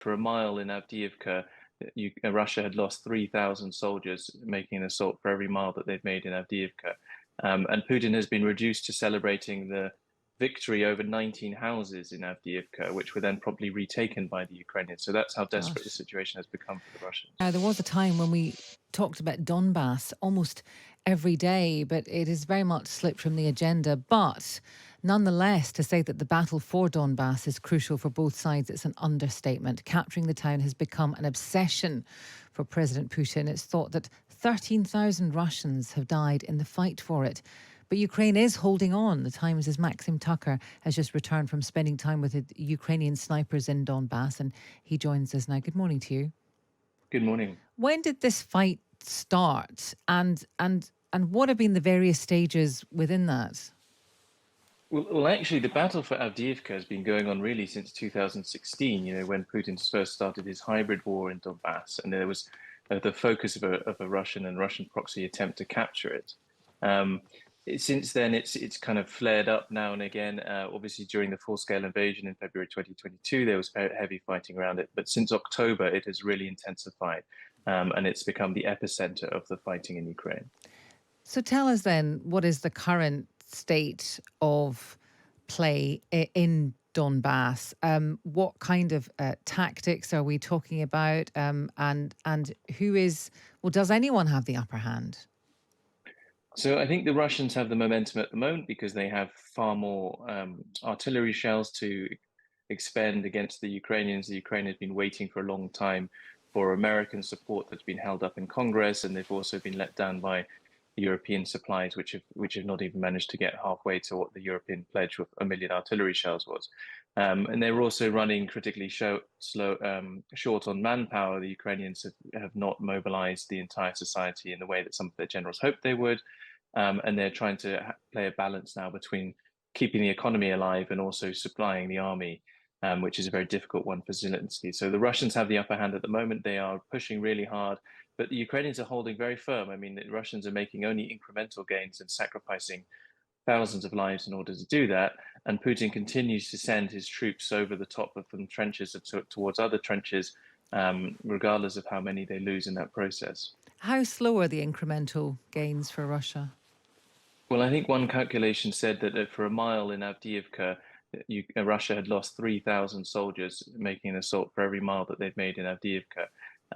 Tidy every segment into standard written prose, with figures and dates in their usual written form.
For a mile in Avdiivka, Russia had lost 3,000 soldiers making an assault for every mile that they've made in Avdiivka. And Putin has been reduced to celebrating the victory over 19 houses in Avdiivka, which were then probably retaken by the Ukrainians. So that's how desperate the Gosh. situation has become for the Russians. There was a time when we talked about Donbass almost every day, but it has very much slipped from the agenda. But nonetheless, to say that the battle for Donbass is crucial for both sides, it's an understatement. Capturing the town has become an obsession for President Putin. It's thought that 13,000 Russians have died in the fight for it. But Ukraine is holding on. The Times' Maxim Tucker has just returned from spending time with the Ukrainian snipers in Donbass, and he joins us now. Good morning to you. Good morning. When did this fight start, and what have been the various stages within that? Well, actually, the battle for Avdiivka has been going on really since 2016, when Putin first started his hybrid war in Donbass, and there was the focus of a Russian and Russian proxy attempt to capture it. Um, since then, it's kind of flared up now and again. Obviously, during the full-scale invasion in February 2022, there was heavy fighting around it, but since October, it has really intensified, and it's become the epicenter of the fighting in Ukraine. So tell us then, what is the current state of play in Donbass? What kind of tactics are we talking about? And who is, well, does anyone have the upper hand? So I think the Russians have the momentum at the moment because they have far more artillery shells to expend against the Ukrainians. The Ukraine has been waiting for a long time for American support that's been held up in Congress, and they've also been let down by European supplies, which have not even managed to get halfway to what the European pledge of 1 million artillery shells was. And they're also running critically short on manpower. The Ukrainians have not mobilized the entire society in the way that some of their generals hoped they would. And they're trying to play a balance now between keeping the economy alive and also supplying the army, which is a very difficult one for Zelensky. So the Russians have the upper hand at the moment. They are pushing really hard, but the Ukrainians are holding very firm. I mean, the Russians are making only incremental gains and sacrificing thousands of lives in order to do that. And Putin continues to send his troops over the top of them trenches towards other trenches, regardless of how many they lose in that process. How slow are the incremental gains for Russia? Well, I think one calculation said that for a mile in Avdiivka, Russia had lost 3,000 soldiers making an assault for every mile that they've made in Avdiivka.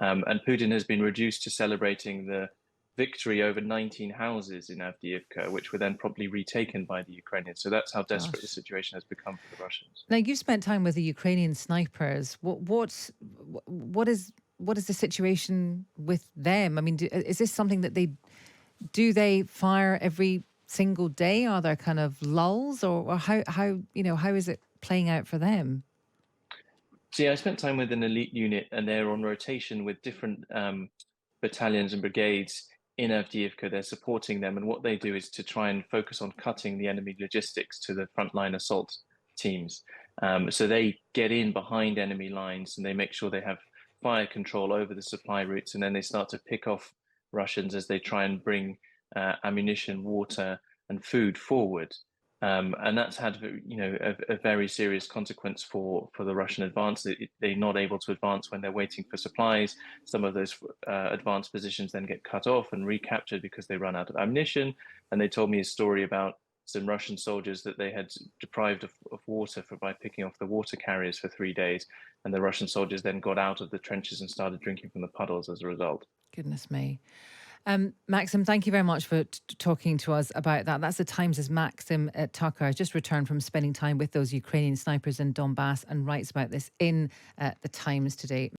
And Putin has been reduced to celebrating the victory over 19 houses in Avdiivka, which were then probably retaken by the Ukrainians. So that's how desperate the Gosh. situation has become for the Russians. Now you've spent time with the Ukrainian snipers. What is the situation with them? I mean, is this something that they fire every single day? Are there kind of lulls, or how is it playing out for them? So yeah, I spent time with an elite unit, and they're on rotation with different battalions and brigades in Avdiivka. They're supporting them, and what they do is to try and focus on cutting the enemy logistics to the frontline assault teams. So they get in behind enemy lines and they make sure they have fire control over the supply routes, and then they start to pick off Russians as they try and bring ammunition, water, and food forward. And that's had, a very serious consequence for the Russian advance. They're not able to advance when they're waiting for supplies. Some of those advanced positions then get cut off and recaptured because they run out of ammunition. And they told me a story about some Russian soldiers that they had deprived of water by picking off the water carriers for 3 days. And the Russian soldiers then got out of the trenches and started drinking from the puddles as a result. Goodness me. Maxim, thank you very much for talking to us about that. That's the Times' Maxim Tucker has just returned from spending time with those Ukrainian snipers in Donbass and writes about this in the Times today.